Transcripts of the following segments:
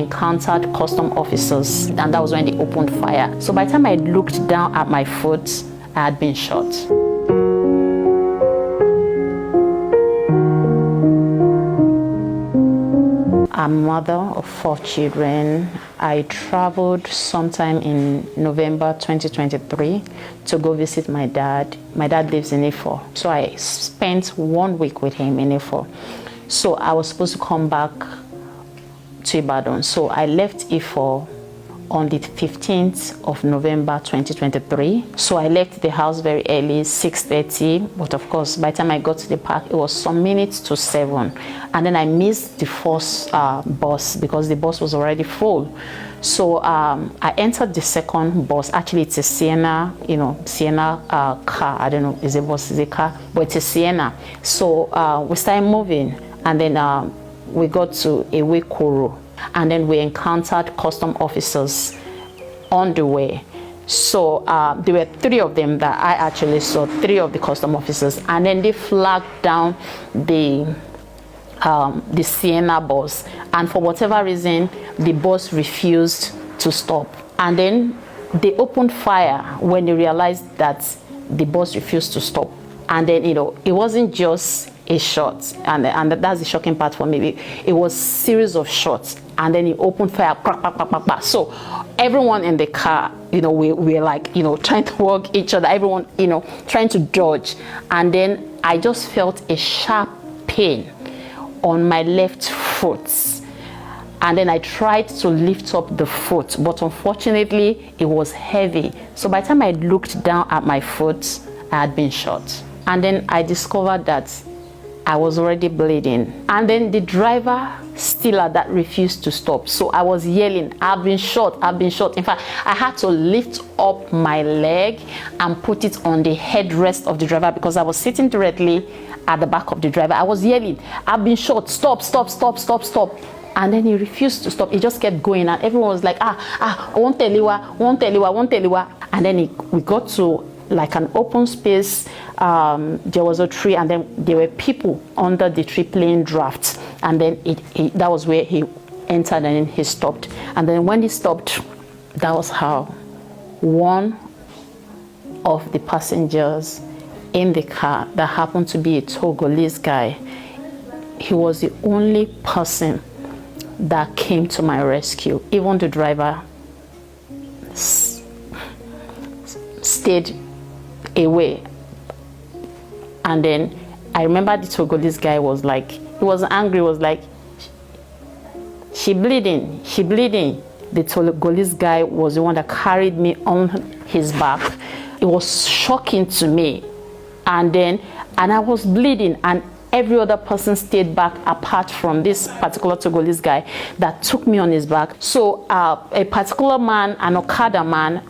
encountered custom officers, and that was when they opened fire. So by the time I looked down at my foot, I had been shot. I'm a mother of 4 children. I traveled sometime in November 2023 to go visit my dad. My dad lives in Ifo. So I spent 1 week with him in Ifo. So I was supposed to come back to Ibadan. So I left Ifo on the 15th of November 2023. So I left the house very early, 6:30, but of course by the time I got to the park it was some minutes to 7, and then I missed the first bus because the bus was already full. So I entered the second bus. Actually it's a Sienna, Sienna car. I don't know, is it bus, is it car, but it's a Sienna. So we started moving, and then we got to Ewekoro, and then we encountered custom officers on the way. So there were 3 of them that I actually saw, 3 of the custom officers, and then they flagged down the Sienna bus, and for whatever reason the bus refused to stop, and then they opened fire when they realized that the bus refused to stop. And then it wasn't just a shot, and that's the shocking part for me. It was a series of shots, and then he opened fire, crack, crack, crack, crack, crack. So everyone in the car, we were like, trying to hug each other, everyone, trying to dodge. And then I just felt a sharp pain on my left foot, and then I tried to lift up the foot, but unfortunately it was heavy. So by the time I looked down at my foot, I had been shot. And then I discovered that I was already bleeding, and then the driver still at that refused to stop. So I was yelling, I've been shot, I've been shot. In fact, I had to lift up my leg and put it on the headrest of the driver because I was sitting directly at the back of the driver. I was yelling, I've been shot, stop, stop, stop, stop, stop. And then he refused to stop. He just kept going, and everyone was like, I won't tell you, I won't tell you, I won't tell you. And then we got to like an open space. There was a tree, and then there were people under the tree playing drafts, and then that was where he entered, and then he stopped. And then when he stopped, that was how one of the passengers in the car that happened to be a Togolese guy, he was the only person that came to my rescue. Even the driver stayed away. And then I remember the Togolese guy was like, he was angry, was like, she bleeding, she bleeding. The Togolese guy was the one that carried me on his back. It was shocking to me. And I was bleeding, and every other person stayed back apart from this particular Togolese guy that took me on his back. So a particular man, an Okada man,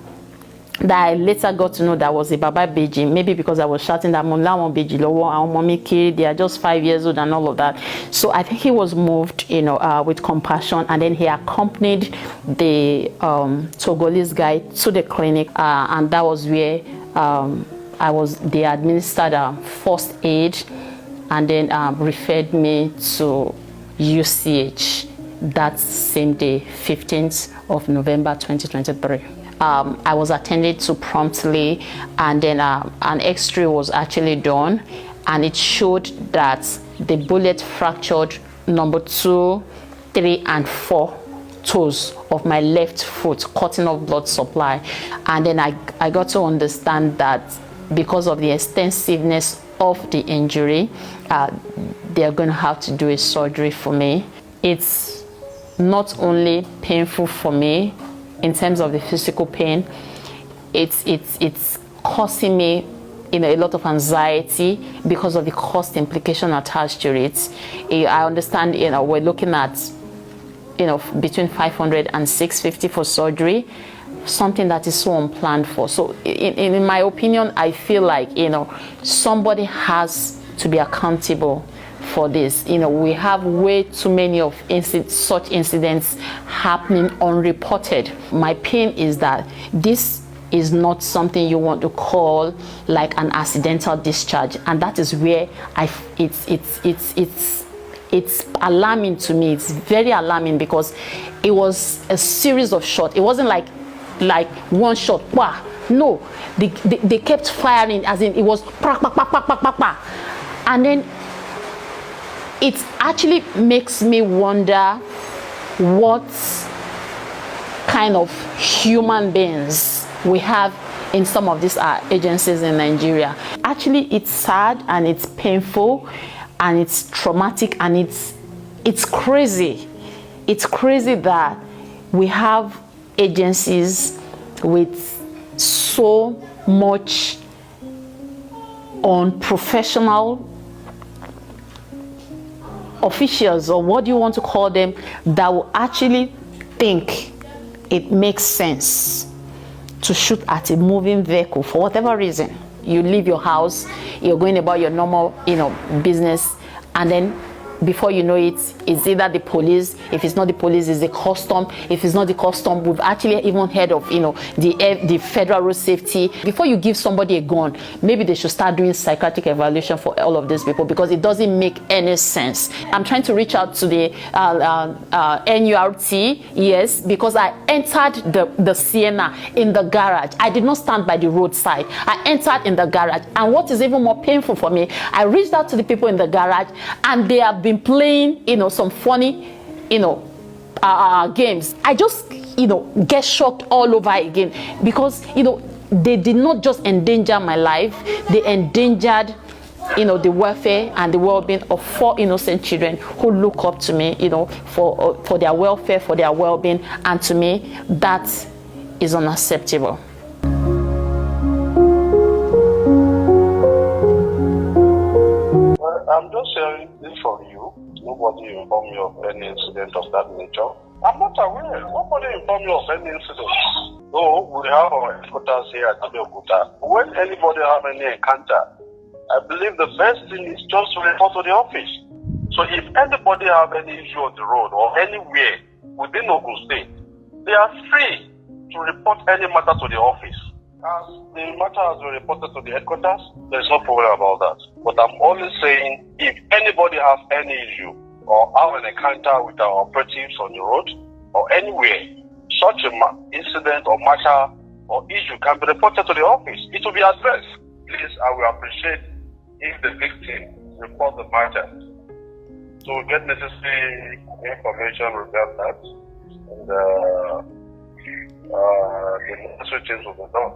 that I later got to know that was a Baba Beji, maybe because I was shouting that Molawan Beji Lowo, our mommy kid, they are just 5 years old and all of that. So I think he was moved, with compassion, and then he accompanied the Togolese guy to the clinic, and that was where they administered first aid, and then referred me to UCH that same day, 15th of November 2023. I was attended to promptly, and then an X-ray was actually done, and it showed that the bullet fractured number 2, 3, and 4 toes of my left foot, cutting off blood supply. And then I got to understand that because of the extensiveness of the injury, they're going to have to do a surgery for me. It's not only painful for me in terms of the physical pain, it's causing me a lot of anxiety because of the cost implication attached to it. I understand, we're looking at between 500 and 650 for surgery, something that is so unplanned for. So in my opinion, I feel like somebody has to be accountable for this. We have way too many of such incidents happening unreported. My pain is that this is not something you want to call like an accidental discharge, and that is where it's alarming to me. It's very alarming because it was a series of shots. It wasn't like one shot. Wah. No, they kept firing, as in it was pa, pa, pa, pa, pa, pa, pa. And then it actually makes me wonder what kind of human beings we have in some of these agencies in Nigeria. Actually, it's sad and it's painful and it's traumatic and it's crazy. It's crazy that we have agencies with so much unprofessional officials, or what do you want to call them, that will actually think it makes sense to shoot at a moving vehicle for whatever reason. You leave your house, you're going about your normal, business, and then before you know it, it's either the police. If it's not the police, it's the custom. If it's not the custom, we've actually even heard of, the Federal Road Safety. Before you give somebody a gun, maybe they should start doing psychiatric evaluation for all of these people, because it doesn't make any sense. I'm trying to reach out to the NURT, yes, because I entered the Sienna in the garage. I did not stand by the roadside. I entered in the garage, and what is even more painful for me, I reached out to the people in the garage, and they have been playing, some funny, games. I just, get shocked all over again, because, they did not just endanger my life, they endangered, the welfare and the well-being of 4 innocent children who look up to me, for their welfare, for their well-being, and to me, that is unacceptable. I'm just hearing this from you. Nobody informed me of any incident of that nature. I'm not aware. Nobody informed me of any incident. No, we have our headquarters here at Abeokuta. When anybody have any encounter, I believe the best thing is just to report to the office. So if anybody have any issue on the road or anywhere within Ogun State, they are free to report any matter to the office. As the matter has been reported to the headquarters, there's no problem about that. But I'm only saying, if anybody has any issue or have an encounter with our operatives on the road or anywhere, such an incident or matter or issue can be reported to the office. It will be addressed. Please, I will appreciate if the victim report the matter to get necessary information regarding that, and the necessary change will be done.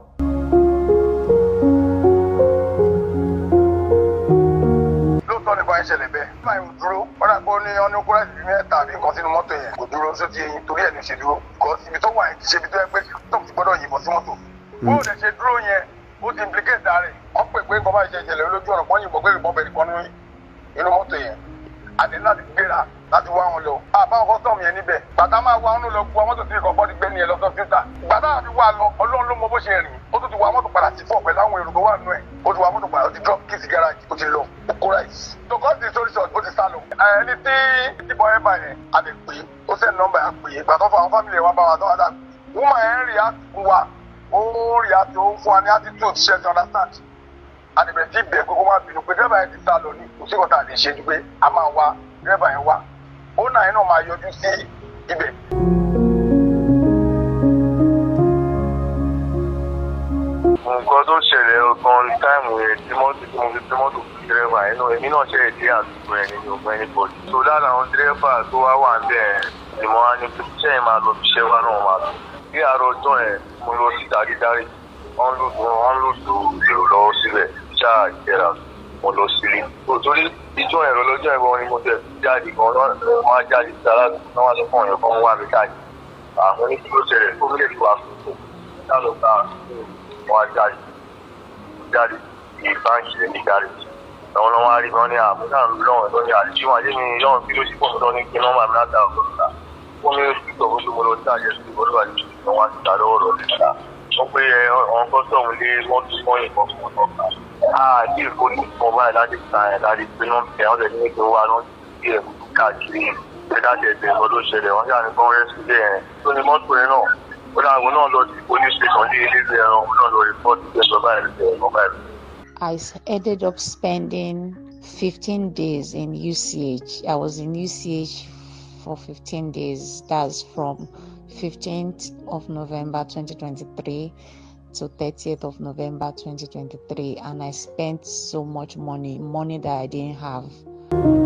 lóòótọ́ nípa ìṣẹ̀lẹ̀ bẹ́ẹ̀ máa ń dúró wọ́n dà pé ó ní ọ́nà kúrẹ́ ìdí mẹ́ta àbí nǹkan sínú mọ́tò yẹn kò dúró sóti eyín torí ẹ̀ ní ṣe dúró kọ́ ibi tó wà ṣe ibi tó yẹ pé tó ti gbọ́dọ̀ yìnbọn sí mọ́tò. bó o lè ṣe dúró yẹn ó ti implicate rẹ̀ wọ́n pè pé nǹkan bá ṣe ìṣẹ̀lẹ̀ lójú ọ̀nà kan yìnbọn pé ìbọn bẹ̀rẹ̀ kan nínú mọ́tò yẹn àti láti gbéra láti wá wọn lọ. àbáwọn kọ́sọ̀mù yẹn níbẹ̀ bàtà máa wá wọn lọ gbọ́ mọ́tò tí ìkọ̀kọ́ ti gbé ní ẹ lọ sọ́fíútà. bàtà àti wá lọ ọlọ́run ló mọ bó ṣe rìn ó tún ti wá mọ́tò padà sí fún ọ̀pẹ láwọn èrò tó wà nínú ẹ̀ ó ti wá mọ́tò padà ó ti drop kí sí gáràjì ó ti lọ ó kó ráìsì. tó kọ́ sí sórí ṣọ́ọ̀tì ó ti sá lọ. ẹni tí ìbọn ẹ bá yẹn a lè pè é ó sẹ́ni nọ́mbà yẹn pè é ìgbà tó fọ àwọn fámìlì wa bá wa tó wá dà wọ́n máa ń rí àtúntò wa ó rí àtúntò ó fún wa ní attitude ṣe ti understand. àdìbẹ̀ tí ibẹ̀ kókó máa bínú pé dẹ́rẹ́bà yẹn ti sá lọ ní kò sí kọ́ta àdìṣe ju pé a máa wá dẹ́rẹ́bà yẹn wá ó náà yẹn náà máa yọjú sí ibẹ̀. nǹkan tó ṣẹlẹ̀ ọgbọ́n táìmù rẹ̀ tí mọ́tò fún dírẹ́fà yẹn náà èmi náà ṣẹlẹ̀ dé àdúgbò ẹni ní ọgbọ́n ẹni pọ̀ jù. tó dára àwọn dírẹ́fà tó wà ń bẹ̀ ni mo wá ní pé sẹ́yìn máa lọ fiṣẹ́ wa náà máa lọ. bí àárọ̀ ọjọ́ yẹn mo lọ sí dáridári wọ́n lòdù èrò lọ́wọ́ síbẹ̀ ṣáà ìjẹ́ra mo lọ sílé. torí ìjọ ẹ̀rọ lọ́jọ́ ìwọ̀n ni mo tẹ̀ jáde kan náà máa jáde sára náà wá sọ fún ọ̀yọ́ kan wá mi káàkiri. àwọn oníṣòwò ṣẹlẹ̀ tó lè tó àfikún lálọ́gbà wọn jáde ní báńkì rẹ̀ ní gáréjì àwọn ọmọ wa rí wọn ní àbúrò lọ́wọ́ tó ní àdìsí wọn àdé mi lọ́wọ́ kí ló sì pọ̀ tó ní kí nọ́mbà mi láta ọ̀gọ́ta fún mi oṣù tó gbogbo mo lọ sí àjẹsí ìbọ̀lú àdìsí wọn wá sí ta lọ́wọ́ lọ nígbà wọ́n pé àwọn kọ́sọ̀mù lé wọ́n tún wọ́n yìnbọn fún wọn náà àdí ìfowópamọ́ fún báyìí láti ta ẹ̀ láti pé náà ẹ̀ wọ́n tẹ̀lé ní wa náà sí ẹ̀ káàkiri ẹ̀dájẹ̀ ẹ̀bẹ̀ nǹkan ló ṣẹlẹ̀ wọ́n ṣàní kọ́ńrẹ́sì lẹ̀ ẹ̀ tó ní mọ́tò ẹ̀ náà I ended up spending 15 days in UCH. I was in UCH for 15 days. That's from 15th of November 2023 to 30th of November 2023, and I spent so much money that I didn't have.